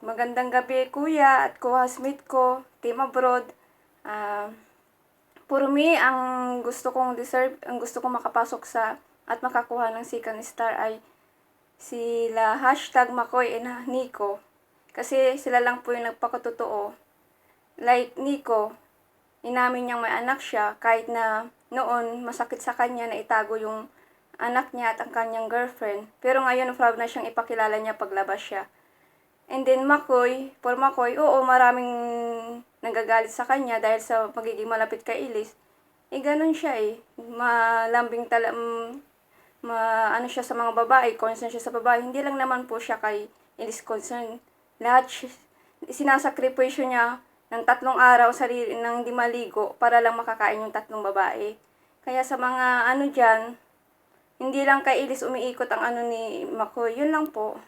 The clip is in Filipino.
Magandang gabi kuya at co-housemate ko, team abroad. For me, ang gusto kong makapasok sa at makakuha ng second star ay sila #Makoy and Nico. Kasi sila lang po yung nagpakatotoo. Like Nico, inamin niyang may anak siya kahit na noon masakit sa kanya na itago yung anak niya at ang kanyang girlfriend. Pero ngayon proud na siyang ipakilala niya paglabas siya. And then Makoy, oo, maraming nagagalit sa kanya dahil sa pagiging malapit kay Elise. Ganun siya malambing ano siya sa mga babae, concern siya sa babae. Hindi lang naman po siya kay Elise concern. Lahat sinasakripisyo niya ng 3 araw nang hindi maligo para lang makakain yung 3 babae. Kaya sa mga dyan, hindi lang kay Elise umiikot ang ni Makoy. Yun lang po.